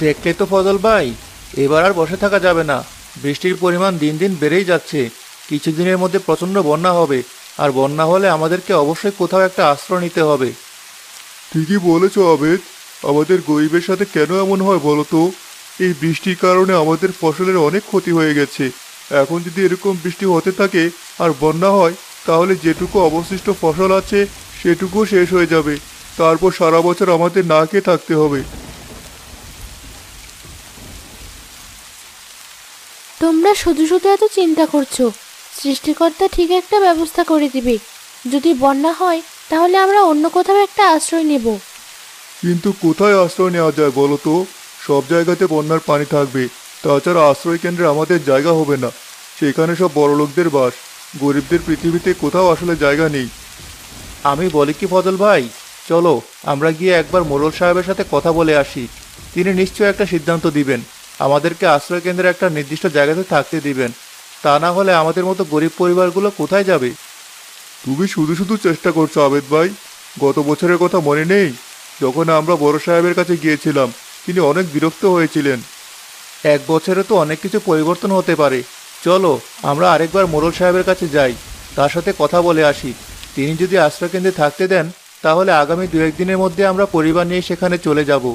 দেখলে তো ফজল ভাই, এবার আর বসে থাকা যাবে না। বৃষ্টির পরিমাণ দিন দিন বেড়েই যাচ্ছে। কিছুদিনের মধ্যে প্রচণ্ড বন্যা হবে, আর বন্যা হলে আমাদেরকে অবশ্যই কোথাও একটা আশ্রয় নিতে হবে। ঠিকই বলেছো আবেদ। আমাদের গরিবের সাথে কেন এমন হয় বলো তো? এই বৃষ্টির কারণে আমাদের ফসলের অনেক ক্ষতি হয়ে গেছে। এখন যদি এরকম বৃষ্টি হতে থাকে আর বন্যা হয়, তাহলে যেটুকু অবশিষ্ট ফসল আছে সেটুকুও শেষ হয়ে যাবে। তারপর সারা বছর আমাদের না খেয়ে থাকতে হবে। তোমরা শুধু শুধু এত চিন্তা করছো। সৃষ্টিকর্তা ঠিক একটা ব্যবস্থা করে দিবে। যদি বন্যা হয় তাহলে আমরা অন্য কোথাও একটা আশ্রয় নেব। কিন্তু কোথায় আশ্রয় নেওয়া যায় বলো তো? সব জায়গাতে বন্যার পানি থাকবে। তাছাড়া আশ্রয় কেন্দ্রে আমাদের জায়গা হবে না। সেখানে সব বড়লোকদের বাস। গরিবদের পৃথিবীতে কোথাও আসলে জায়গা নেই। আমি বলি কি ফজল ভাই, চলো আমরা গিয়ে একবার মোড়ল সাহেবের সাথে কথা বলে আসি। তিনি নিশ্চয়ই একটা সিদ্ধান্ত দিবেন, আমাদেরকে আশ্রয় কেন্দ্রে একটা নির্দিষ্ট জায়গাতে থাকতে দিবেন। তা না হলে আমাদের মতো গরিব পরিবারগুলো কোথায় যাবে? তুমি শুধু শুধু চেষ্টা করছো আবেদ ভাই। গত বছরের কথা মনে নেই? যখন আমরা বড় সাহেবের কাছে গিয়েছিলাম, তিনি অনেক বিরক্ত হয়েছিলেন। এক বছরে তো অনেক কিছু পরিবর্তন হতে পারে। চলো আমরা আরেকবার মোড়ল সাহেবের কাছে যাই, তার সাথে কথা বলে আসি। তিনি যদি আশ্রয়কেন্দ্রে থাকতে দেন, তাহলে আগামী 2-1 দিনের মধ্যে আমরা পরিবার নিয়ে সেখানে চলে যাব।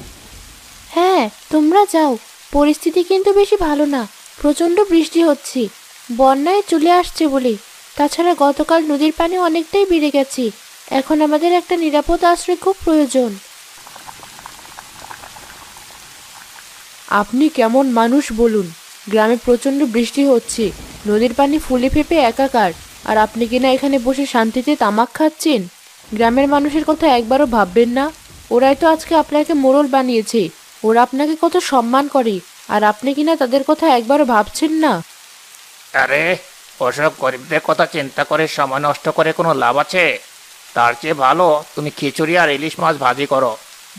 হ্যাঁ, তোমরা যাও। পরিস্থিতি কিন্তু বেশি ভালো না। প্রচণ্ড বৃষ্টি হচ্ছে, বন্যায় চলে আসছে বলে। তাছাড়া গতকাল নদীর পানি অনেকটাই বেড়ে গেছে। এখন আমাদের একটা নিরাপদ আশ্রয় খুব প্রয়োজন। আপনি কেমন মানুষ বলুন? গ্রামে প্রচণ্ড বৃষ্টি হচ্ছে, নদীর পানি ফুলে ফেপে একাকার, আর আপনি কিনা এখানে বসে শান্তিতে তামাক খাচ্ছেন? গ্রামের মানুষের কথা একবারও ভাববেন না? ওরাই তো আজকে আপনাকে মোড়ল বানিয়েছে। ওরা আপনাকে কত সম্মান করে, আর আপনি কিনা তাদের কথা একবারও ভাবছেন না? আরে, ওসব গরিবদের কথা চিন্তা করে সময় নষ্ট করে কোনো লাভ আছে? তার চেয়ে ভালো তুমি খিচুড়ি আর ইলিশ মাছ ভাজি করো।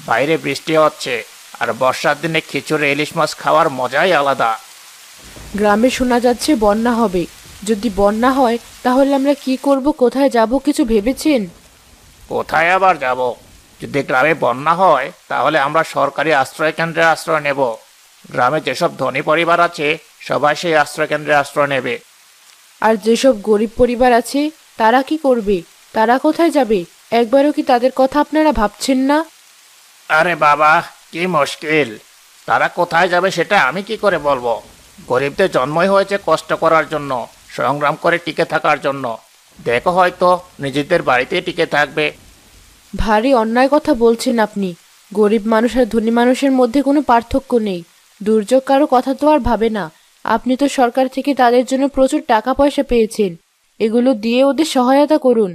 বাইরে বৃষ্টি হচ্ছে, আর বর্ষার দিনে খিচুড়ি ইলিশ মাছ খাওয়ার মজাই আলাদা। গ্রামে শোনা যাচ্ছে বন্যা হবে। যদি বন্যা হয় তাহলে আমরা কি করব, কোথায় যাব, কিছু ভেবেছেন? কোথায় আবার যাব? যদি গ্রামে বন্যা হয় তাহলে আমরা সরকারি আশ্রয় কেন্দ্রে আশ্রয় নেব। গ্রামে যেসব ধনী পরিবার আছে সবাই সেই আশ্রয় কেন্দ্রে আশ্রয় নেবে। আর যেসব গরিব পরিবার আছে তারা কি করবে? তারা কোথায় যাবে? একবারও কি তাদের কথা আপনারা ভাবছেন না? আরে বাবা, কি মুশকিল! তারা কোথায় যাবে সেটা আমি কি করে বলবো? গরিবদের জন্মই হয়েছে কষ্ট করার জন্য, সংগ্রাম করে টিকে থাকার জন্য। দেখো, হয়তো নিজেদের বাড়িতেই টিকে থাকবে। ভারী অন্যায় কথা বলছেন আপনি। গরিব মানুষ আর ধনী মানুষের মধ্যে কোনো পার্থক্য নেই। দুর্যোগ কারো কথা তো আর ভাবে না। আপনি তো সরকার থেকে তাদের জন্য প্রচুর টাকা পয়সা পেয়েছেন, এগুলো দিয়ে ওদের সহায়তা করুন।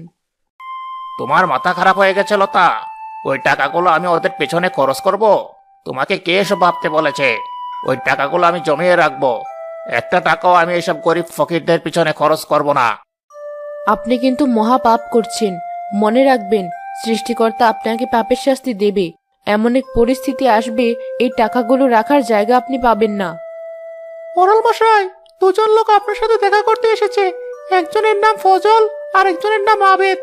তোমার মাথা খারাপ হয়ে গেছে লতা? ওই টাকাগুলো আমি ওদের পেছনে খরচ করব? তোমাকে কে এসব ভাবতে বলেছে? ওই টাকাগুলো আমি জমিয়ে রাখবো। একটা টাকাও আমি এসব গরিব ফকিরদের পিছনে খরচ করব না। আপনি কিন্তু মহা পাপ করছেন। মনে রাখবেন, সৃষ্টিকর্তা আপনাকে পাপের শাস্তি দেবে। এমন এক পরিস্থিতি আসবে, এই টাকাগুলো রাখার জায়গা আপনি পাবেন না। মোড়ল মশাই, দুজন লোক আপনার সাথে দেখা করতে এসেছে। একজনের নাম ফজল আর একজনের নাম আবেদ।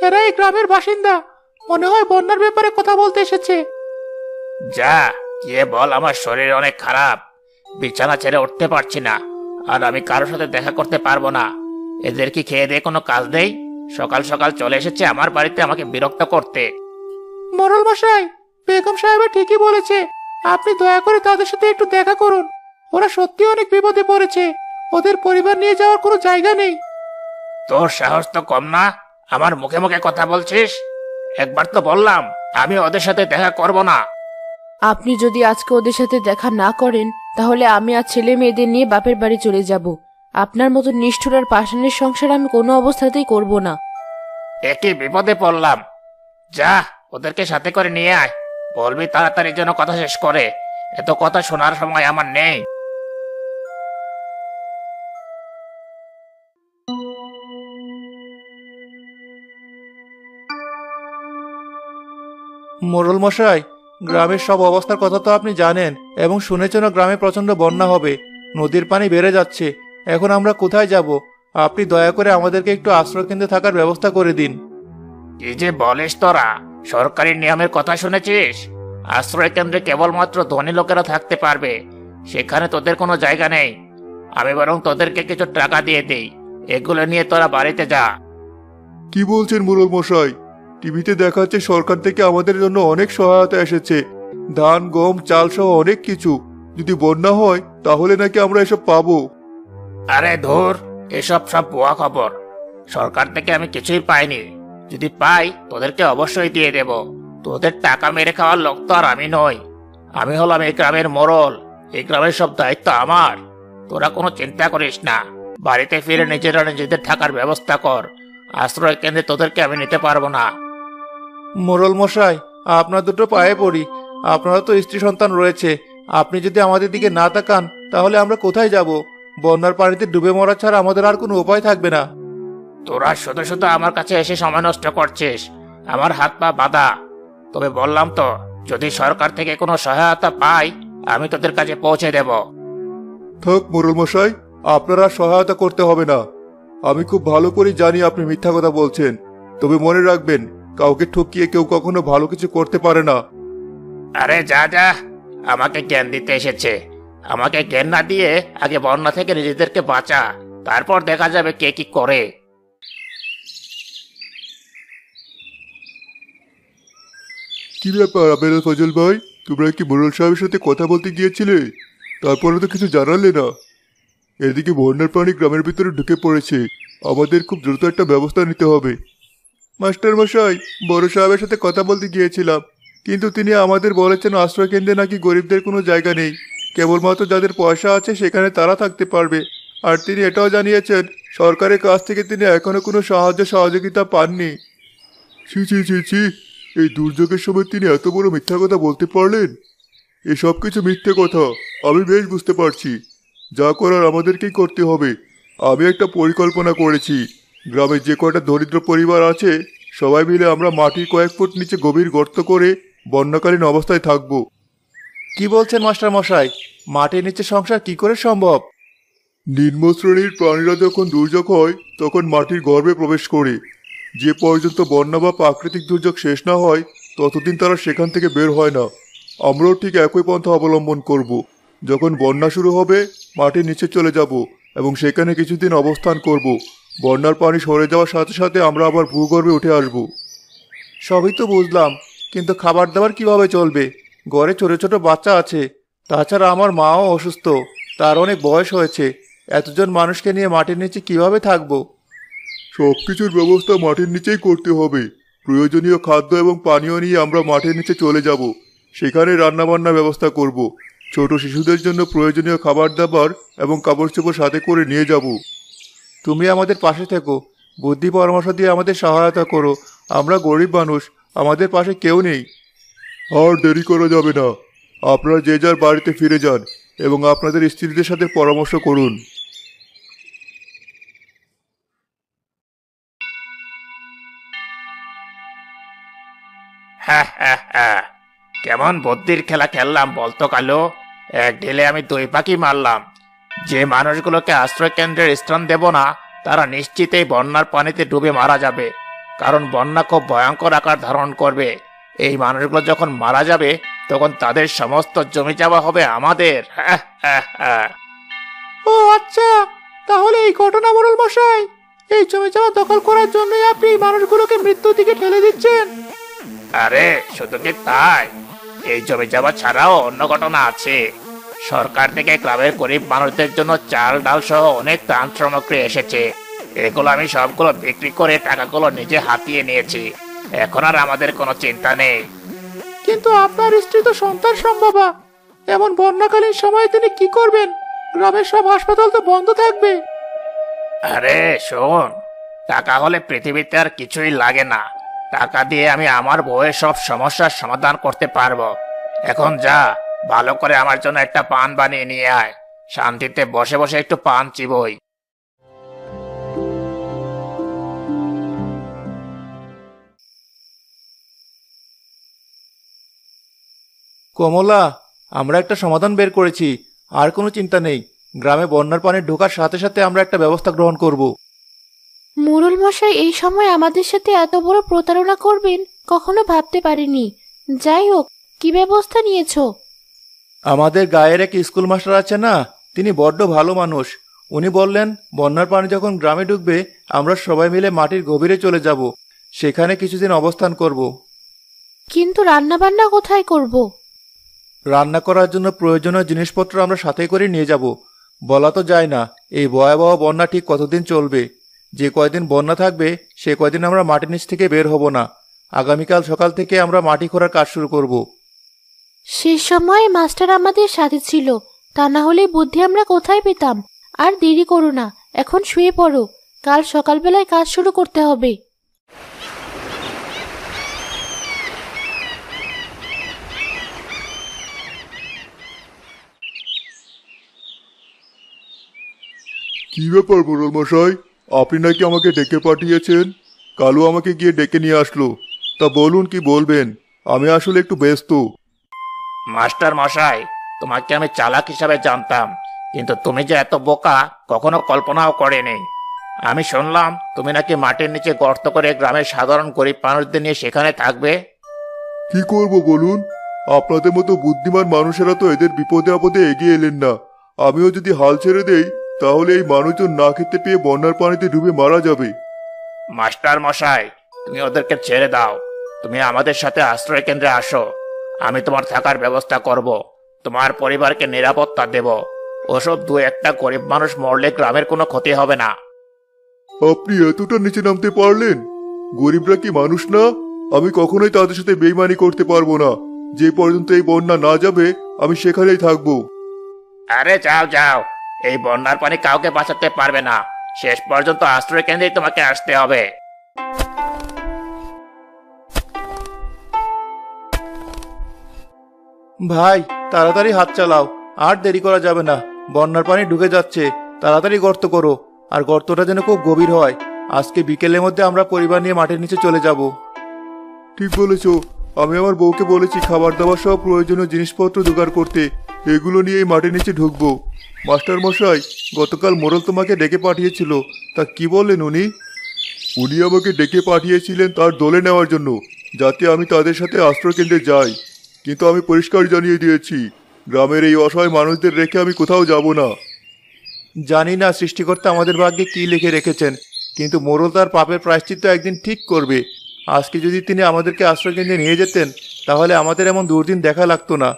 এরা এই গ্রামের বাসিন্দা। মনে হয় বন্যার ব্যাপারে কথা বলতে এসেছে। যা গিয়ে বল আমার শরীর অনেক খারাপ, বিছানা ছেড়ে উঠতে পারছি না, আর আমি কারোর সাথে দেখা করতে পারবো না। এদের কি খেয়ে দিয়ে কোনো কাজ নেই? সকাল সকাল চলে এসেছে আমার বাড়িতে আমাকে বিরক্ত করতে। মোড়ল মশাই, বেগম সাহেব ঠিকই বলেছে। আপনি দয়া করে তাদের সাথে একটু দেখা করুন। ওরা সত্যি অনেক বিপদে পড়েছে। ওদের পরিবার নিয়ে যাওয়ার কোনো জায়গা নেই। তোর সাহস তো কম না, আমার মুখে মুখে কথা বলছিস? একবার তো বললাম আমি ওদের সাথে দেখা করব না। আপনি যদি আজকে ওদের সাথে দেখা না করেন, তাহলে আমি আর ছেলে মেয়েদের নিয়ে বাপের বাড়ি চলে যাব। আপনার মতো নিষ্ঠুর আর পাষাণের সংসার আমি কোনো অবস্থাতেই করব না। একই বিপদে পড়লাম। যা, ওদেরকে সাথে করে নিয়ে আয়। বলবি তাড়াতাড়ি যেন কথা শেষ করে। এত কথা শোনার সময় আমার নেই। মোড়ল মশাই, গ্রামের সব অবস্থার কথা তো আপনি জানেন এবং শুনেছেন গ্রামে প্রচন্ড বন্যা হবে। নদীর পানি বেড়ে যাচ্ছে। এখন আমরা কোথায় যাব? আপনি দয়া করে আমাদেরকে একটু আশ্রয় কেন্দ্রে থাকার ব্যবস্থা করে দিন। কি যে বলিস তোরা? সরকারি নিয়মের কথা শুনেছিস? আশ্রয় কেন্দ্রে কেবলমাত্র ধনী লোকেরা থাকতে পারবে, সেখানে তোদের কোনো জায়গা নেই। আমি বরং তোদেরকে কিছু টাকা দিয়ে দেই, এগুলো নিয়ে তোরা বাড়িতে যা। কি বলছেন মোড়ল মশাই? টিভিতে দেখাচ্ছে সরকার থেকে আমাদের জন্য অনেক সহায়তা এসেছে, ধান গম চাল সহ অনেক কিছু। যদি বন্যা হয় তাহলে নাকি আমরা এসব পাবো। আরে ধুর, এসব সব ভুয়া খবর। সরকার থেকে আমি কিছুই পাইনি। যদি পাই তোদেরকে অবশ্যই দিয়ে দেব। তোদের টাকা মেরে খাওয়ার লোক তো আর আমি নই। আমি হলাম এই গ্রামের মোড়ল, এই গ্রামের সব দায়িত্ব আমার। তোরা কোনো চিন্তা করিস না, বাড়িতে ফিরে নিজেরা নিজেদের থাকার ব্যবস্থা কর। আশ্রয় কেন্দ্রে তোদেরকে আমি নিতে পারবো না। মোড়ল মশাই, আপনার দুটো পায়ে পড়ি। আপনারা তো স্ত্রী সন্তান রয়েছে, আপনি যদি আমাদের দিকে না তাকান তাহলে আমরা কোথায় যাব? বন্যার পানিতে ডুবে মরা ছাড়া আমাদের আর কোনো উপায় থাকবে না। তোরা শুধু শুধু আমার কাছে এসে সময় নষ্ট করছিস, আমার হাত পা বাঁধা। তবে বললাম তো, যদি সরকার থেকে কোনো সহায়তা পাই আমি তোদের কাছে পৌঁছে দেব। থাক মোড়ল মশাই, আপনারা সহায়তা করতে হবে না। আমি খুব ভালো করে জানি আপনি মিথ্যা কথা বলছেন। তবে মনে রাখবেন, কাউকে ঠকিয়ে কেউ কখনো ভালো কিছু করতে পারে না। আরে যা যা, আমাকে জ্ঞান দিতে এসেছে। আমাকে জ্ঞান না দিয়ে আগে বন্যা থেকে নিজেদেরকে বাঁচা, তারপর দেখা যাবে কে কি করে। কি ব্যাপার আবেদা ফজল ভাই, তোমরা কি মোড়ল সাহেবের সাথে কথা বলতে গিয়েছিলে? তারপরে তো কিছু জানালে না। এদিকে বন্যার পানি গ্রামের ভিতরে ঢুকে পড়েছে, আমাদের খুব দ্রুত একটা ব্যবস্থা নিতে হবে। মাস্টার মশাই, বড় সাহেবের সাথে কথা বলতে গিয়েছিলাম, কিন্তু তিনি আমাদের বলেছেন আশ্রয় কেন্দ্রে নাকি গরিবদের কোনো জায়গা নেই, কেবলমাত্র যাদের পয়সা আছে সেখানে তারা থাকতে পারবে। আর তিনি এটাও জানিয়েছেন সরকারের কাছ থেকে তিনি এখনো কোনো সাহায্য সহযোগিতা পাননি। ছি ছি ছি ছি, এই দুর্যোগের সময় তিনি এত বড় মিথ্যা কথা বলতে পারলেন? এসব কিছু মিথ্যে কথা, আমি বেশ বুঝতে পারছি। যা করার আমাদেরকেই করতে হবে। আমি একটা পরিকল্পনা করেছি। গ্রামের যে কয়টা দরিদ্র পরিবার আছে সবাই মিলে আমরা মাটির কয়েক ফুট নিচে গভীর গর্ত করে বন্যাকালীন অবস্থায় থাকব। কি বলছেন মাস্টার মশাই? মাটির নিচে সংসার কি করে সম্ভব? নিম্ন শ্রেণীর প্রাণীরা যখন দুর্যোগ হয় তখন মাটির গর্ভে প্রবেশ করে। যে পর্যন্ত বন্যা বা প্রাকৃতিক দুর্যোগ শেষ না হয় ততদিন তারা সেখান থেকে বের হয় না। আমরাও ঠিক একই পন্থা অবলম্বন করব। যখন বন্যা শুরু হবে মাটির নিচে চলে যাব এবং সেখানে কিছুদিন অবস্থান করব। বন্যার পানি সরে যাওয়ার সাথে সাথে আমরা আবার ভূগর্ভে উঠে আসব। সবই তো বুঝলাম, কিন্তু খাবার দাবার কিভাবে চলবে? ঘরে ছোট ছোট বাচ্চা আছে, তাছাড়া আমার মাও অসুস্থ, তার অনেক বয়স হয়েছে। এতজন মানুষকে নিয়ে মাটির নিচে কিভাবে থাকবো? সব কিছুর ব্যবস্থা মাটির নিচেই করতে হবে। প্রয়োজনীয় খাদ্য এবং পানীয় নিয়ে আমরা মাটির নিচে চলে যাব। সেখানে রান্নাবান্নার ব্যবস্থা করব। ছোট শিশুদের জন্য প্রয়োজনীয় খাবার দাবার এবং কাপড় চোপড় সাথে করে নিয়ে যাব। তুমি আমাদের পাশে থেকো, বুদ্ধি পরামর্শ দিয়ে আমাদের সহায়তা করো। আমরা গরিব মানুষ, আমাদের পাশে কেউ নেই। আর দেরি করা যাবে না। আপনারা যে যার বাড়িতে ফিরে যান এবং আপনাদের স্ত্রীদের সাথে পরামর্শ করুন। হ্যাঁ হ্যাঁ হ্যাঁ, কেমন বুদ্ধির খেলা খেললাম বলতো কালো। এক ঢিলে আমি দুই পাখি মারলাম। যে মানুষগুলোকে আশ্রয় কেন্দ্রের স্থান দেব না তারা নিশ্চিতই বন্যার পানিতে ডুবে মারা যাবে, কারণ বন্যা খুব ভয়ঙ্কর আকার ধারণ করবে। এই মানুষগুলো যখন মারা যাবে তখন তাদের সমস্ত জমি জমা হবে আমাদের। হ্যাঁ হ্যাঁ হ্যাঁ। ও আচ্ছা, তাহলে এই ঘটনা মোড়ল মশাই, এই জমি জমা দখল করার জন্যই আপনি এই মানুষগুলোকে মৃত্যুর দিকে ঠেলে দিচ্ছেন? আরে শুধু কি তাই, এই জমি জমা ছাড়াও অন্য ঘটনা আছে। সরকার থেকে গ্রামের গরিব মানুষদের জন্য চাল ডাল সহ অনেক ত্রাণ সামগ্রী এসেছে। এগুলো আমি সবগুলো বিক্রি করে টাকাগুলো নিজে হাতিয়ে নিয়েছি। এখন আর আমাদের কোনো চিন্তা নেই। কিন্তু আপনার স্ত্রী তো সন্তান সম্ভবা, এমন বন্যাকালীন সময়ে তিনি কি করবেন? গ্রামের সব হাসপাতাল তো বন্ধ থাকবে। আরে শোন, টাকা হলে পৃথিবীতে আর কিছুই লাগে না। টাকা দিয়ে আমি আমার বউয়ের সব সমস্যার সমাধান করতে পারবো। এখন যা, ভালো করে আমার জন্য একটা পান বানিয়ে নিয়ে আয়। শান্তিতে বসে বসে একটু পান চিবই। কমলা, আমরা একটা সমাধান বের করেছি। আর কোনো চিন্তা নেই, গ্রামে বন্যার পানি ঢোকার সাথে সাথে আমরা একটা ব্যবস্থা গ্রহণ করব। মোড়ল মশাই এই সময় আমাদের সাথে এত বড় প্রতারণা করবেন কখনো ভাবতে পারিনি। যাই হোক, কি ব্যবস্থা নিয়েছো? আমাদের গায়ের এক স্কুল মাস্টার আছে না, তিনি বড্ড ভালো মানুষ। উনি বললেন বন্যার পানি যখন গ্রামে ঢুকবে আমরা সবাই মিলে মাটির গভীরে চলে যাব, সেখানে কিছুদিন অবস্থান করব। কিন্তু রান্না বান্না কোথায় করব? রান্না করার জন্য প্রয়োজনীয় জিনিসপত্র আমরা সাথে করে নিয়ে যাব। বলা তো যায় না এই ভয়াবহ বন্যা ঠিক কতদিন চলবে। যে কয়দিন বন্যা থাকবে সে কয়দিন আমরা মাটির নিচ থেকে বের হব না। আগামীকাল সকাল থেকে আমরা মাটি খোঁড়ার কাজ শুরু করব। সে সময় মাস্টার আমাদের সাথে ছিল, তা না হলে বুদ্ধি আমরা কোথায় পেতাম? আর দেরি করো না, এখন শুয়ে পড়ো, কাল সকালবেলায় কাজ শুরু করতে হবে। কি ব্যাপার মোড়ল মশাই, আপনি নাকি আমাকে ডেকে পাঠিয়েছেন? কালু আমাকে গিয়ে ডেকে নিয়ে আসলো। তা বলুন কি বলবেন, আমি আসলে একটু ব্যস্ত। মাস্টার মশাই, তোমাকে আমি চালাক হিসাবে জানতাম, কিন্তু তুমি যে এত বোকা কখনো কল্পনাও করিনি। আমি শুনলাম তুমি নাকি মাটির নিচে গর্ত করে গ্রামের সাধারণ গরিব মানুষদের নিয়ে সেখানে থাকবে। কি করব বলুন, আপনাদের মতো বুদ্ধিমান মানুষেরা তো এদের বিপদে আপদে এগিয়ে এলেন না। আমিও যদি হাল ছেড়ে দেই তাহলে এই মানুষজন না খেতে পেয়ে বন্যার পানিতে ডুবে মারা যাবে। মাস্টার মশাই, তুমি ওদেরকে ছেড়ে দাও। তুমি আমাদের সাথে আশ্রয় কেন্দ্রে আসো, আমি তোমার থাকার ব্যবস্থা করব, তোমার পরিবারকে নিরাপত্তা দেব। ওসব দু একটা গরিব মানুষ মরলে গ্রামের কোনো ক্ষতি হবে না। আপনি এতটা নিচে নামতে পারলেন? গরিবরা কি মানুষ না? আমি কখনোই তাদের সাথে বেইমানি করতে পারবো না। যে পর্যন্ত এই বন্যা না যাবে আমি সেখানেই থাকবো। আরে যাও যাও, এই বন্যার পানি কাউকে বাঁচাতে পারবে না। শেষ পর্যন্ত আশ্রয় কেন্দ্রেই তোমাকে আসতে হবে। ভাই, তাড়াতাড়ি হাত চালাও, আর দেরি করা যাবে না। বন্যার পানি ঢুকে যাচ্ছে, তাড়াতাড়ি গর্ত করো, আর গর্তটা যেন খুব গভীর হয়। আজকে বিকেলের মধ্যে আমরা পরিবার নিয়ে মাটির নিচে চলে যাব। ঠিক বলেছ, আমি আমার বউকে বলেছি খাবার দাবার সব প্রয়োজনীয় জিনিসপত্র জোগাড় করতে। এগুলো নিয়ে এই মাটির নিচে ঢুকবো। মাস্টার মশাই, গতকাল মোড়ল তোমাকে ডেকে পাঠিয়েছিল, তা কি বললেন উনি? উনি আমাকে ডেকে পাঠিয়েছিলেন তার দলে নেওয়ার জন্য, যাতে আমি তাদের সাথে আশ্রয় কেন্দ্রে যাই। কিন্তু আমি পরিষ্কার জানিয়ে দিয়েছি গ্রামের এই অসহায় মানুষদের রেখে আমি কোথাও যাব না। জানি না সৃষ্টিকর্তা আমাদের ভাগ্যে কি লিখে রেখেছেন, কিন্তু মোড়ল তার পাপের প্রায়শ্চিত্ত একদিন ঠিক করবে। আজকে যদি তিনি আমাদেরকে আশ্রয় কেন্দ্রে নিয়ে যেতেন তাহলে আমাদের এমন দুর্দিন দেখা লাগতো না,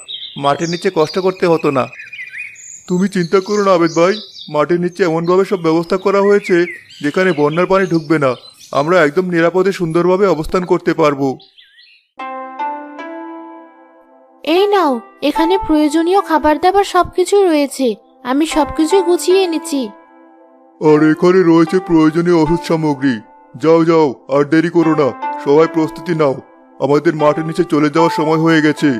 মাটির নিচে কষ্ট করতে হতো না। তুমি চিন্তা করো না আবেদ ভাই, মাটির নিচে এমনভাবে সব ব্যবস্থা করা হয়েছে যেখানে বন্যার পানি ঢুকবে না। আমরা একদম নিরাপদে সুন্দরভাবে অবস্থান করতে পারবো। এই নাও, এখানে প্রয়োজনীয় খাবার দাবার সবকিছু রয়েছে, আমি সবকিছু গুছিয়ে এনেছি। আর এখানে রয়েছে প্রয়োজনীয় ওষুধ সামগ্রী। যাও যাও, আর দেরি করো না, সবাই প্রস্তুতি নাও, আমাদের মাটির নিচে চলে যাওয়ার সময় হয়ে গেছে।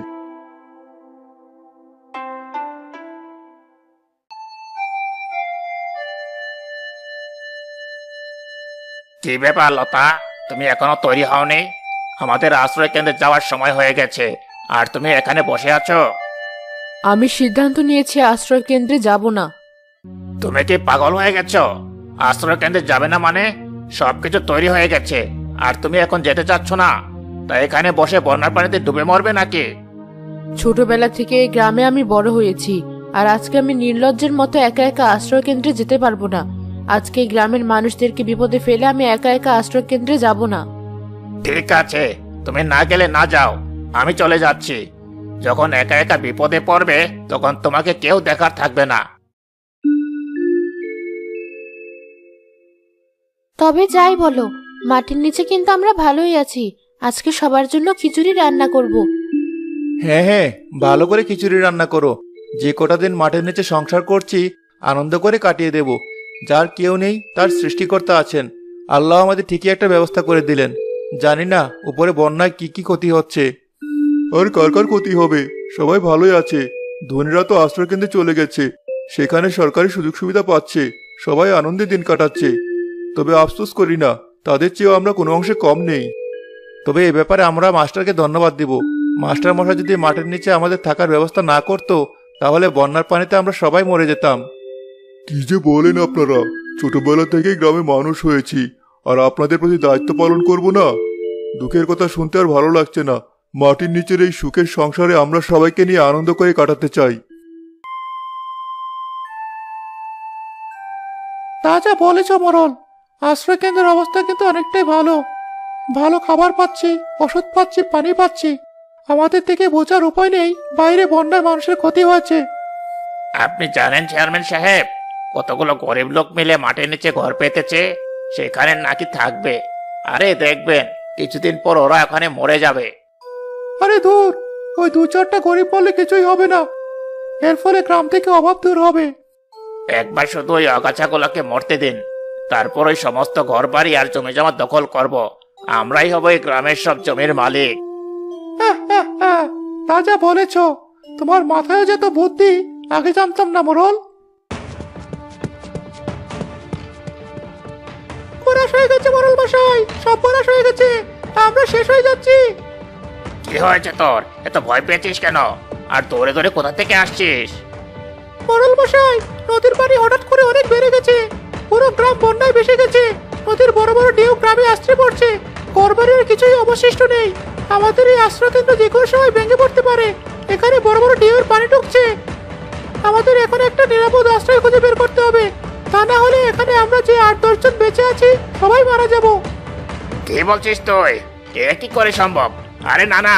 কি ব্যাপার লতা, তুমি এখনো তৈরি হওনি? আমাদের আশ্রয় কেন্দ্রে যাওয়ার সময় হয়ে গেছে, আর তুমি এখানে বসে আছো। আমি সিদ্ধান্ত নিয়েছি আশ্রয় কেন্দ্রে যাব না। তুমি কি পাগল হয়ে গেছো? আশ্রয় কেন্দ্রে যাবে না মানে? সবকিছু তৈরি হয়ে গেছে, আর তুমি এখন যেতে চাচ্ছ না? তা এখানে বসে বন্যার পানিতে ডুবে মরবে নাকি? ছোটবেলা থেকে এই গ্রামে আমি বড় হয়েছি, আর আজকে আমি নির্লজ্জের মতো একা একা আশ্রয় কেন্দ্রে যেতে পারবো না। আজকে এই গ্রামের মানুষদেরকে বিপদে ফেলে আমি একা একা আশ্রয় কেন্দ্রে যাব না। ঠিক আছে, তুমি না গেলে না যাও, আমি চলে যাচ্ছি। যখন একা একা বিপদে পড়বে তখন তোমাকে কেউ দেখার থাকবে না। তবে যাই বলো, মাটির নিচে কিন্তু আমরা ভালোই আছি। আজকে সবার জন্য খিচুড়ি রান্না করব। হ্যাঁ হ্যাঁ, ভালো করে খিচুড়ি রান্না করো। যে কটা দিন মাটির নিচে সংসার করছি আনন্দ করে কাটিয়ে দেব। যার কেউ নেই তার সৃষ্টিকর্তা আছেন, আল্লাহ আমাদের ঠিকই একটা ব্যবস্থা করে দিলেন। জানি না উপরে বন্যায় কি কি ক্ষতি হচ্ছে। আর কার কার ক্ষতি হবে? সবাই ভালোই আছে। ধনীরা তো আশ্রয় কেন্দ্রে চলে গেছে, সেখানে সরকারি সুযোগ সুবিধা পাচ্ছে, সবাই আনন্দে দিন কাটাচ্ছে। তবে আফসোস করি না, তাদের চেয়েও আমরা কোনো অংশে কম নেই। তবে এ ব্যাপারে আমরা মাস্টারকে ধন্যবাদ দিব। মাস্টার মশাই যদি মাটির নিচে আমাদের থাকার ব্যবস্থা না করতো তাহলে বন্যার পানিতে আমরা সবাই মরে যেতাম। কি যে বলেন আপনারা, ছোটবেলা থেকেই গ্রামে মানুষ হয়েছি, আর আপনাদের প্রতি দায়িত্ব পালন করব না? দুঃখের কথা শুনতে আর ভালো লাগছে না। মাটির নিচের এই সুখের সংসারে আমরা সবাইকে নিয়ে আনন্দ করে কাটাতে চাই। তা যা বলেছ মোরল, আশ্রয় কেন্দ্রের অবস্থা কিন্তু অনেকটাই ভালো। ভালো খাবার পাচ্ছি, ওষুধ পাচ্ছি, পানি পাচ্ছি। আমাদের থেকে বোঝার উপায় নেই বাইরে বন্যায় মানুষের ক্ষতি হয়েছে। আপনি জানেন চেয়ারম্যান সাহেব, কতগুলো গরিব লোক মিলে মাটির নিচে ঘর পেতেছে, সেখানে নাকি থাকবে। আরে দেখবেন কিছুদিন পর ওরা ওখানে মরে যাবে। আরে দূর, ওই 2-4টা গরিব বললে কিছুই হবে না। এর ফলে গ্রাম থেকে অভাব দূর হবে। একবার শুধু ওই আগাছাগুলোকে মরতে দিন, তারপর ওই সমস্ত ঘর বাড়ি আর জমি জমা দখল করব। আমরাই হব এই গ্রামের সব জমির মালিক। তা যা বলেছ, তোমার মাথায় যত বুদ্ধি, আগে জানতাম না মোরল। বনাশ হয়ে গেছে মোরল মশাই, সব বনাশ হয়ে গেছে, আমরা শেষ হয়ে যাচ্ছি। কি হয়েছে তোর? এত ভয় পেয়েছিস কেন? আর দৌড়ে দৌড়ে কোথা থেকে আসছিস? মোরল মশাই, নদীর পানি হঠাৎ করে অনেক বেড়ে গেছে, পুরো গ্রাম বন্যায় ভেসে গেছে। নদীর বড় বড় ঢেউ গ্রামে আসতে পড়ছে, ঘরবাড়ির কিছুই অবশিষ্ট নেই। আমাদের এই আশ্রয় কেন্দ্র যে কোনো সময় ভেঙে পড়তে পারে। এখানে বড় বড় ঢেউয়ের পানি ঢুকছে। আমাদের এখন একটা নিরাপদ আশ্রয় খুঁজে বের করতে হবে, তা না হলে এখানে আমরা যে 8-10 জন বেঁচে আছি সবাই মারা যাব। কি বলছিস তুই? এ কি করে সম্ভব? আরে না না,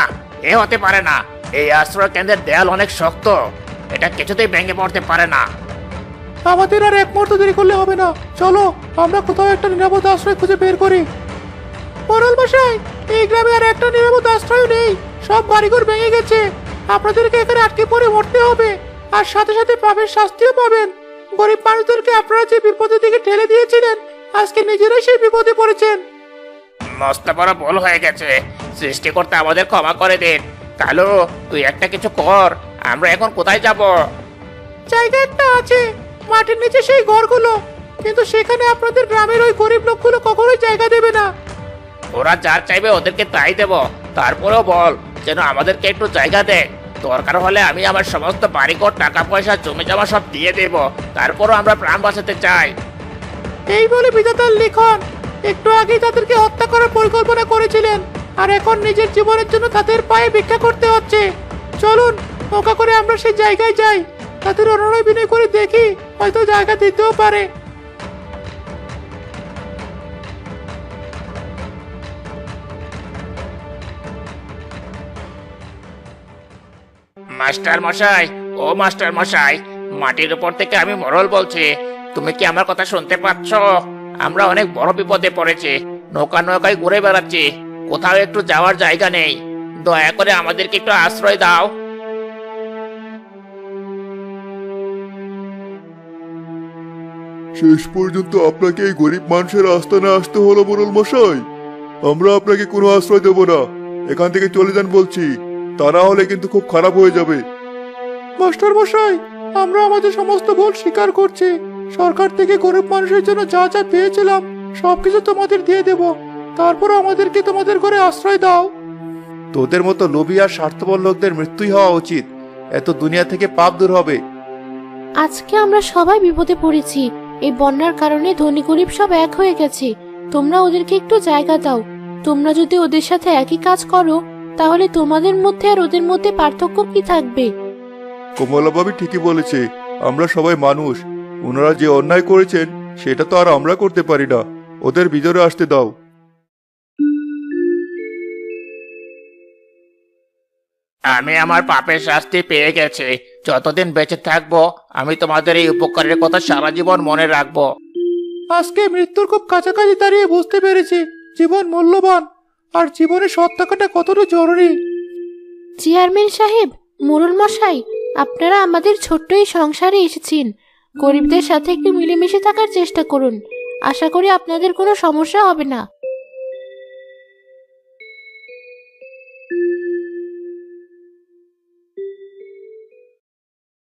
এ হতে পারে না। এই আশ্রয় কেন্দ্রের দেয়াল অনেক শক্ত, এটা কিছুতেই ভেঙে পড়তে পারে না। আমাদের আর এক মুহূর্ত দেরি করলে হবে না, চলো আমরা কোথাও একটা নিরাপদ আশ্রয় খুঁজে বের করি। মোরল মশাই, এই গ্রামে আর একটা নিরাপদ আশ্রয় নেই, সব বাড়িঘর ভেঙে গেছে। আপনাদেরকে এখানে আটকে পড়ে মরতে হবে, আর সাথে সাথে পাপের শাস্তিও পাবেন। গরিব মানুষদেরকে আপনারা যে বিপদের দিকে ঠেলে দিয়েছিলেন, আজকে নিজেরাই সেই বিপদে পড়েছেন। মস্ত বড় ভুল হয়ে গেছে, সৃষ্টিকর্তা আমাদের ক্ষমা করে দিন। কালু, তুই একটা কিছু কর। আমরা এখন কোথায় যাব? জায়গা একটা আছে, মাটির নিচে সেই ঘরগুলো, কিন্তু সেখানে আপনাদের গ্রামের ওই গরিব লোকগুলো কখনোই জায়গা দেবে না। ওরা যার চাইবে ওদেরকে তাই দেব। তারপরেও বল যেন আমাদেরকে একটু জায়গা দেয়। দরকার হলে আমি আমার সমস্ত বাড়িঘর, টাকা পয়সা, জমি জমা সব দিয়ে দেব। তারপরও আমরা প্রাণ বাঁচাতে চাই। এই বলে বিধাতার লিখন। একটু আগেই তাদেরকে হত্যা করার পরিকল্পনা করেছিলেন, আর এখন নিজের জীবনের জন্য তাদের পায়ে ভিক্ষা করতে হচ্ছে। চলুন নৌকা করে আমরা সেই জায়গায় যাই, তাদের অনুনয় বিনয় করে দেখি, হয়তো জায়গা দিতেও পারে। মাস্টার মশাই, ও মাস্টার মশাই, মাটির উপর থেকে আমি মোরল বলছি। তুমি কি আমার কথা শুনতে পাচ্ছ? আমরা অনেক বড় বিপদে পড়েছি, নৌকায় ঘুরে বেড়াচ্ছি, কোথাও একটু যাওয়ার জায়গা নেই। দয়া করে আমাদেরকে একটু আশ্রয় দাও। শেষ পর্যন্ত আপনাকে এই গরিব মানুষের আস্তানা আসতে হলো মোরল মশাই। আমরা আপনাকে কোনো আশ্রয় দেব না, এখান থেকে চলে যান বলছি, তা না হলে কিন্তু খুব খারাপ হয়ে যাবে। মাস্টার মশাই, আমরা আমাদের সমস্ত ভুল স্বীকার করছি। সরকার থেকে গরিব মানুষের জন্য যা যা পেয়েছিলাম সবকিছু তোমাদের দিয়ে দেব, তারপর আমাদেরকে তোমাদের ঘরে আশ্রয় দাও। তোদের মতো লোভী আর স্বার্থপর লোকদের মৃত্যুই হওয়া উচিত, এত দুনিয়া থেকে পাপ দূর হবে। আজকে আমরা সবাই বিপদে পড়েছি। এই বন্যার কারণে ধনী গরিব সব এক হয়ে গেছে। তোমরা ওদেরকে একটু জায়গা দাও। তোমরা যদি ওদের সাথে একই কাজ করো, তাহলে তোমাদের মধ্যে আর ওদের মধ্যে পার্থক্য কি থাকবে? কমলা ভাবি ঠিকই বলেছে, আমরা সবাই মানুষ। ওনারা যে অন্যায় করেছেন সেটা তো আর আমরা করতে পারি না, ওদের ভিতরে আসতে দাও। আমি আমার পাপের শাস্তি পেয়ে গেছি। যতদিন বেঁচে থাকবো আমি তোমাদের এই উপকারের কথা সারা জীবন মনে রাখবো। আজকে মৃত্যুর খুব কাছাকাছি দাঁড়িয়ে বুঝতে পেরেছি জীবন মূল্যবান, আর জীবনে সৎ থাকাটা কতটা জরুরি। চেয়ারম্যান সাহেব, মোরল মশাই, আপনারা আমাদের ছোট্ট এই সংসারে এসেছেন। গরিবদের সাথে একটু মিলেমিশে থাকার চেষ্টা করুন, আশা করি আপনাদের কোনো সমস্যা হবে না।